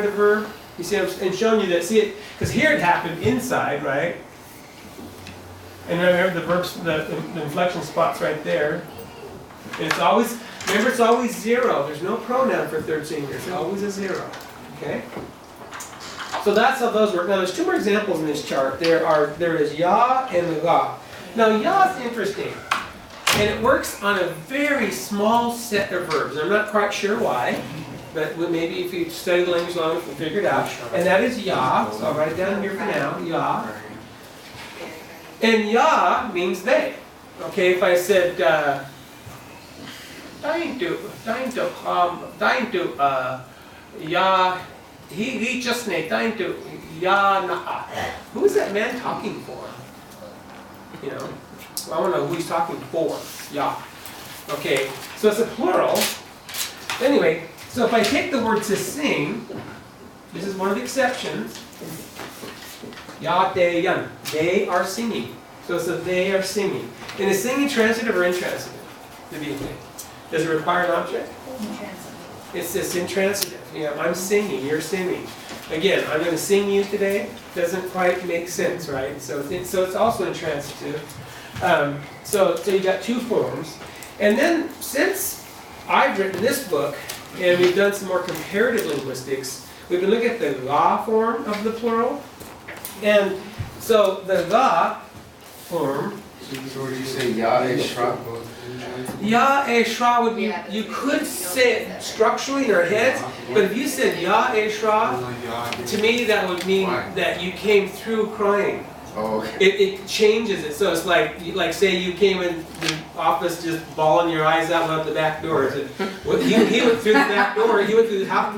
the verb. You see, I'm showing you that. See it, because here it happened inside, right? And remember the verbs, the inflection spot's right there. And it's always, remember, it's always zero. There's no pronoun for third singular. It's always a zero. Okay. So that's how those work. Now there's two more examples in this chart. There is ya and ga. Now ya is interesting, and it works on a very small set of verbs. I'm not quite sure why. But maybe if you study the language long enough, we'll figure it out. And that is ya, so I'll write it down here for now, ya. And ya means they. Okay, if I said, ya, he just ne, ya na. Who is that man talking for? You know, well, I want to know who he's talking for, ya. Okay, so it's a plural. Anyway, so if I take the word to sing, this is one of the exceptions. Ya, de, yan. They are singing. So it's a they are singing. And is singing transitive or intransitive? Does it require an object? Intransitive. It's this intransitive. Yeah, I'm singing, you're singing. Again, I'm going to sing you today. Doesn't quite make sense, right? So it's also intransitive. So you got two forms. And then since I've written this book, and we've done some more comparative linguistics, we've been looking at the la form of the plural. And so the la form. So would you say ya e shra? Ya e shra would be, you could say it structurally in our heads, but if you said ya e shra, to me that would mean that you came through crying. Oh, okay. It changes it. So it's like say you came in the office just bawling your eyes out the back door. He went through the back door, he went through the house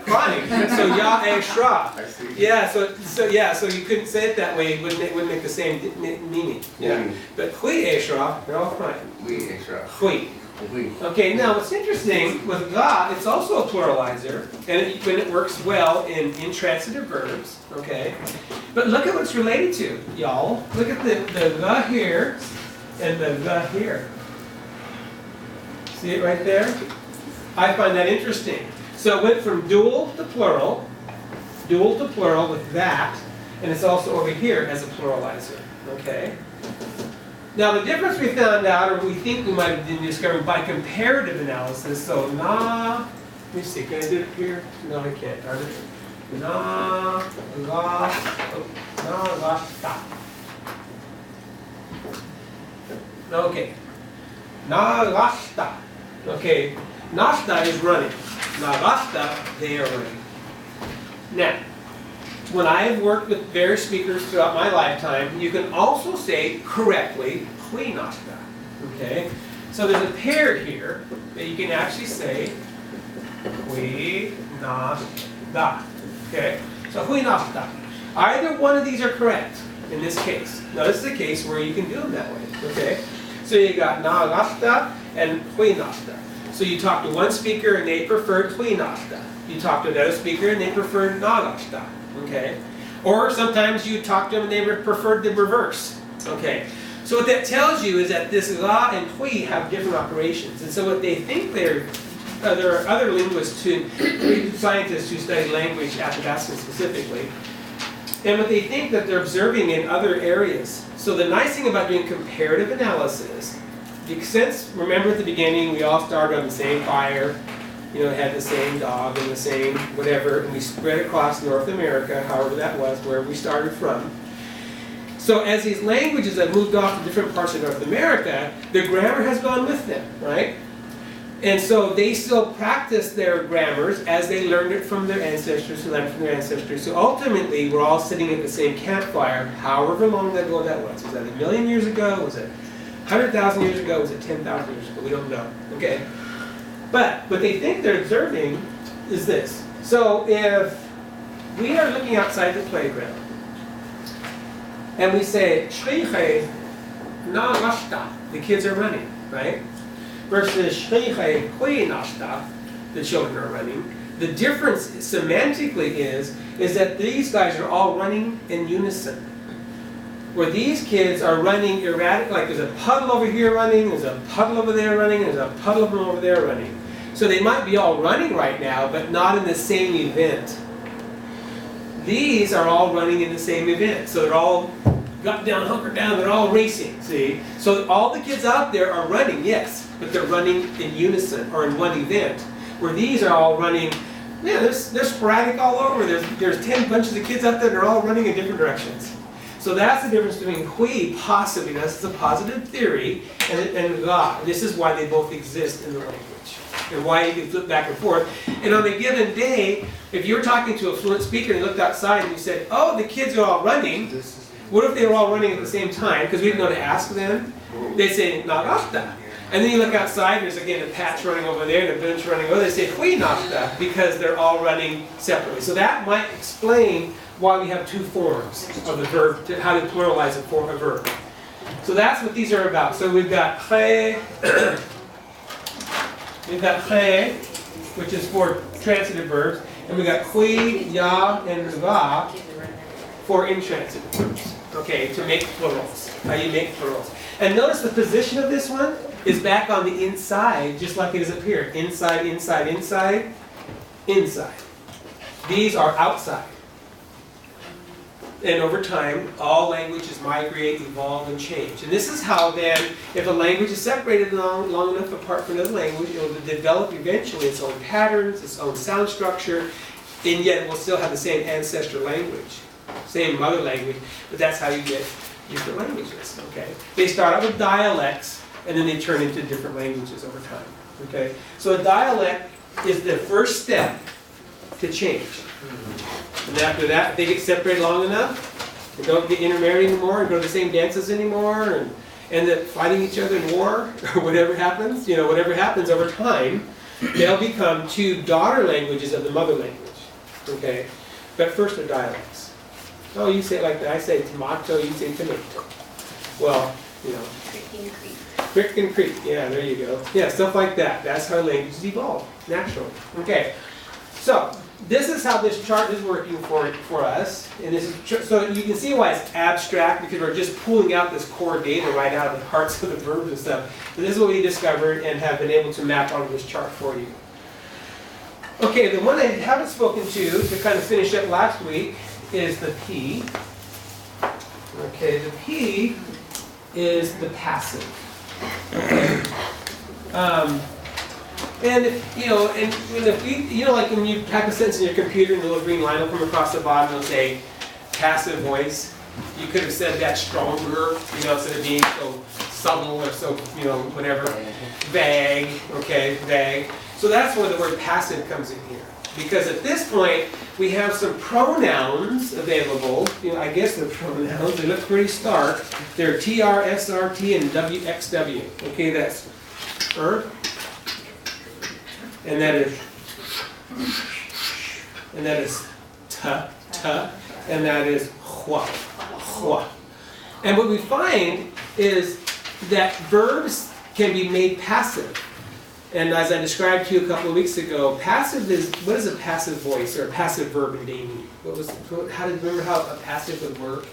crying. So ya e shra. I see. Yeah, so you couldn't say it that way, it wouldn't make the same meaning. Yeah. But hui e shra, they're all crying. Hui e shra. Hui. Okay, now what's interesting with ga, it's also a pluralizer, and when it works well in intransitive verbs, okay? But look at what's related to, y'all. Look at the ga here and the ga here. See it right there? I find that interesting. So it went from dual to plural with that, and it's also over here as a pluralizer, okay? Now the difference we found out, or we think we might have been discovered by comparative analysis, so na, let me see, can I do it here? No, I can't, darn it. Na, la, sta. Okay. Na, la, sta. Okay, nasta is running. Na, la, sta, they are running. Now, when I have worked with various speakers throughout my lifetime, you can also say correctly, hui nasta. Okay? So there's a pair here that you can actually say, hui nasta. Okay? So hui nasta. Either one of these are correct in this case. Now this is a case where you can do them that way. Okay? So you got na nasta and hui nasta. So you talk to one speaker and they preferred hui nasta. You talk to another speaker and they preferred na nasta. Okay? Or sometimes you talk to them and they preferred the reverse. Okay? So what that tells you is that this la and hui have different operations. And so what they think there are other linguists, scientists who study language, Athabascan specifically, and what they think that they're observing in other areas. So the nice thing about doing comparative analysis, since, remember at the beginning, we all started on the same fire, you know, had the same dog and the same whatever, and we spread across North America, however that was, where we started from. So as these languages have moved off to different parts of North America, their grammar has gone with them, right? And so they still practice their grammars as they learned it from their ancestors, who learned from their ancestors. So ultimately, we're all sitting at the same campfire, however long ago that was. Was that 1,000,000 years ago? Was it 100,000 years ago? Was it 10,000 years ago? We don't know, okay? But what they think they're observing is this. So if we are looking outside the playground and we say, Shriche na nasta, the kids are running, right? Versus Shriche hui nasta, the children are running. The difference semantically is that these guys are all running in unison. Where these kids are running erratic, like there's a puddle over here running, there's a puddle over there running, there's a puddle over there running. So they might be all running right now, but not in the same event. These are all running in the same event. So they're all got down, hunkered down, they're all racing, see? So all the kids out there are running, yes, but they're running in unison or in one event. Where these are all running, yeah, they're sporadic all over. There's 10 bunches of kids out there, they're all running in different directions. So that's the difference between hui, possibly, that's a positive theory, and ga. This is why they both exist in the language. And why you can flip back and forth. And on a given day, if you were talking to a fluent speaker and you looked outside and you said, oh, the kids are all running, what if they were all running at the same time? Because we didn't know to ask them. They say, nagashita. And then you look outside, there's again a patch running over there and a bench running over there. They say, hui nagashita, because they're all running separately. So that might explain why we have two forms of the verb, how to pluralize a form of verb. So that's what these are about. So we've got he, which is for transitive verbs, and we've got hui, ya, and ga for intransitive verbs. Okay, to make plurals. How you make plurals. And notice the position of this one is back on the inside, just like it is up here. Inside, inside, inside, inside. These are outside. And over time, all languages migrate, evolve, and change. And this is how then, if a language is separated long enough apart from another language, it will develop eventually its own patterns, its own sound structure, and yet it will still have the same ancestral language, same mother language, but that's how you get different languages, okay? They start out with dialects, and then they turn into different languages over time, okay? So a dialect is the first step to change. And after that, if they get separated long enough, they don't get intermarried anymore and go to the same dances anymore and end up fighting each other in war or whatever happens, whatever happens over time, they'll become two daughter languages of the mother language, okay? But first they're dialects. Oh, you say it like that. I say tomato, you say tomato. Well, Crick and creek. Yeah, there you go. Yeah, stuff like that. That's how languages evolve, naturally. Okay, so this is how this chart is working for us. And this is so you can see why it's abstract, because we're just pulling out this core data right out of the hearts of the verbs and stuff. But this is what we discovered and have been able to map onto this chart for you. Okay, the one I haven't spoken to kind of finish up last week is the P. Okay, the P is the passive. Okay. And if, if you, like when you type a sentence in your computer and the little green line will come across the bottom and it'll say passive voice, you could have said that stronger, instead of being so subtle or so, whatever, vague, okay, vague. So that's where the word passive comes in here. Because at this point, we have some pronouns available. I guess they're pronouns. They look pretty stark. They're TR, SRT, and WXW. Okay, that's and that is t, and that is hua. And what we find is that verbs can be made passive. And as I described to you a couple of weeks ago, passive is, what is a passive voice or a passive verb in Dee-ni? Remember how a passive would work?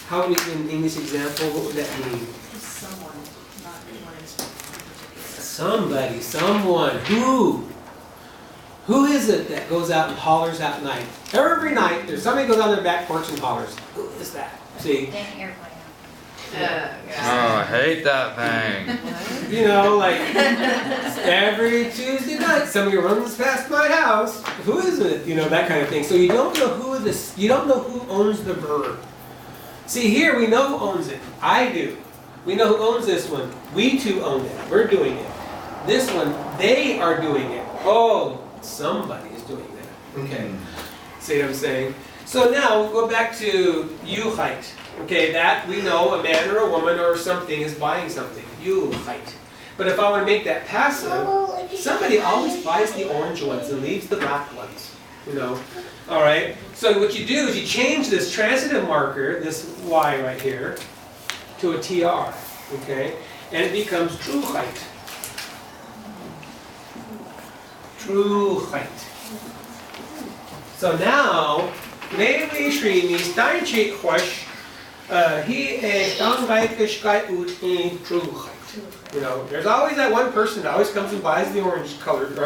How would it, in English example, what would that mean? Someone, not anyone in particular. Somebody, someone, who? Who is it that goes out and hollers at night? Every night, there's somebody goes on their back porch and hollers. Who is that? See? An airplane. Oh, I hate that thing. Like every Tuesday night, somebody runs past my house. Who is it? That kind of thing. So you don't know who owns the verb. See, here we know who owns it. I do. We know who owns this one. We two own it. We're doing it. This one, they are doing it. Oh, somebody is doing that. Okay. See what I'm saying? So now we'll go back to yuhait. Okay, that we know a man or a woman or something is buying something. Yuhait. But if I want to make that passive, somebody always buys the orange ones and leaves the black ones. All right. So what you do is you change this transitive marker, this Y right here, to a TR. Okay, and it becomes truhait. Truhait. So now, maybe Shri means Daichi Huash. He is there's always that one person that always comes and buys the orange colored,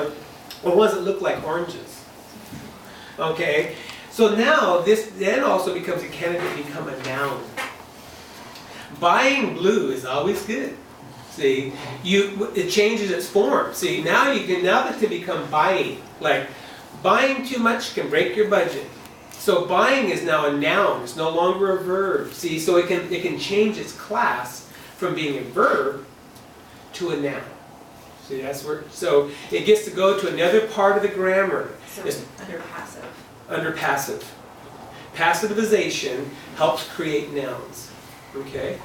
or ones that look like oranges. Okay, So now this then also becomes a candidate to become a noun. Buying blue is always good. See, it changes its form. See, now that can become buying. Like buying too much can break your budget. So buying is now a noun. It's no longer a verb. See, so it can change its class from being a verb to a noun. See, that's where, so it gets to go to another part of the grammar. So It's under passive. under passive. Passivization helps create nouns. Okay?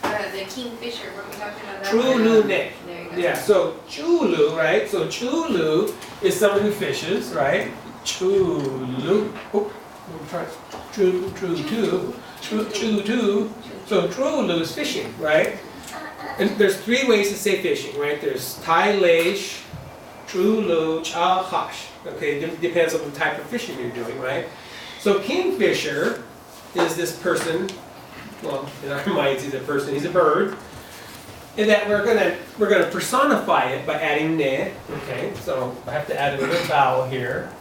The kingfisher, what we talking about? that Trulu one? ne. There you go. Yeah, so chulu, right? So chulu is someone who fishes, right? Chulu. Oh, we'll try. True, true. So trulu is fishing, right? And there's three ways to say fishing, right? There's tai leish, trulu, cha hash. Okay, depends on the type of fishing you're doing, right? So kingfisher is this person. Well, in our minds, he's a person. He's a bird. And that we're gonna personify it by adding ne. Okay, so I have to add another vowel here,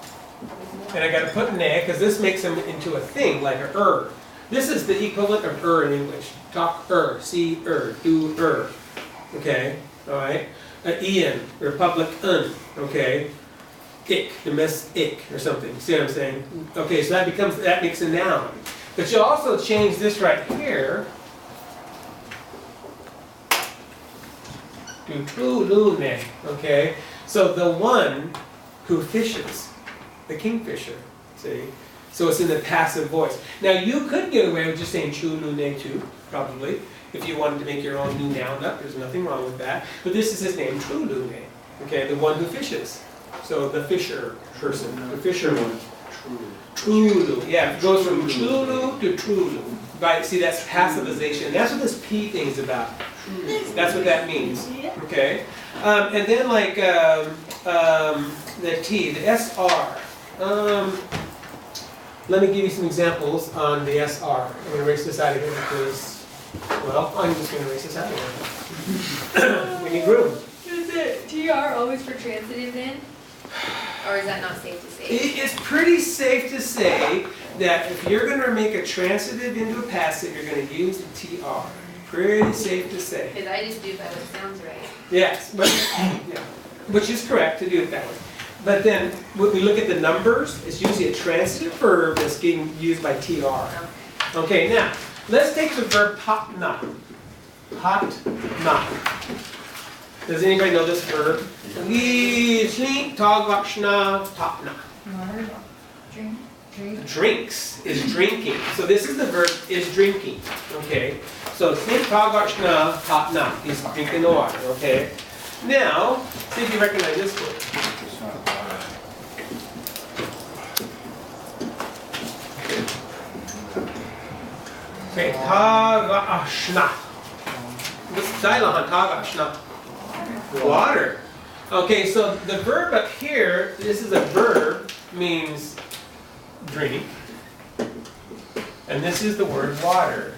and I got to put ne because this makes him into a thing like a This is the equivalent of in English. Talk see do Okay, all right. Ian, Republic Okay. Ik, domestic or something. See what I'm saying? Okay, so that makes a noun. But you also change this right here to trulune, okay? So the one who fishes, the kingfisher, see? So it's in the passive voice. Now you could get away with just saying trulune too, probably, if you wanted to make your own new noun up. There's nothing wrong with that. But this is his name, trulune, okay? The one who fishes. So the fisher person, the fisherman. Trulu, yeah, it goes from trulu to trulu. Right, see, that's passivization. That's what this P thing is about. That's what that means, okay? And then like the T, the SR. Let me give you some examples on the SR. I'm going to erase this out of here because, well, I'm just going to erase this out of here. We need room. Is it TR always for transitive then? Or is that not safe to say? It's pretty safe to say that if you're going to make a transitive into a passive, you're going to use the TR. Pretty safe to say. Because I just do it by what sounds right. Yes, but, yeah, which is correct to do it that way. But then when we look at the numbers, it's usually a transitive verb that's getting used by TR. Okay, now let's take the verb patna. Patna. Does anybody know this verb? Tapna. Drinks is drinking. So this is the verb is drinking. Okay. So tapna. He's drinking the water. Okay. Now, see if you recognize this word. Okay, tagashna. What's Thailand? Tagashna. Water. Okay, so the verb up here, this is a verb, means drink. And this is the word water.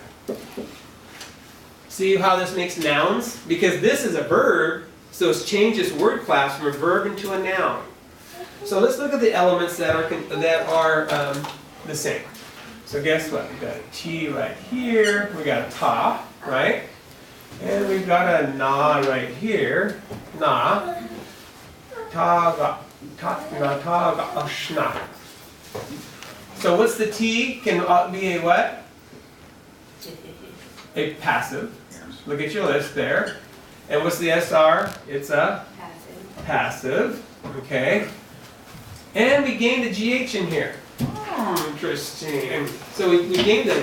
See how this makes nouns? Because this is a verb, so it's changed its word class from a verb into a noun. So let's look at the elements that are the same. So guess what? We've got a T right here. We got a ta, right? And we've got a na right here. Na. Taga. Ashna. So what's the T? Can be a what? A passive. Look at your list there. And what's the SR? It's a passive. Okay. And we gained a GH in here. Interesting. So we gained a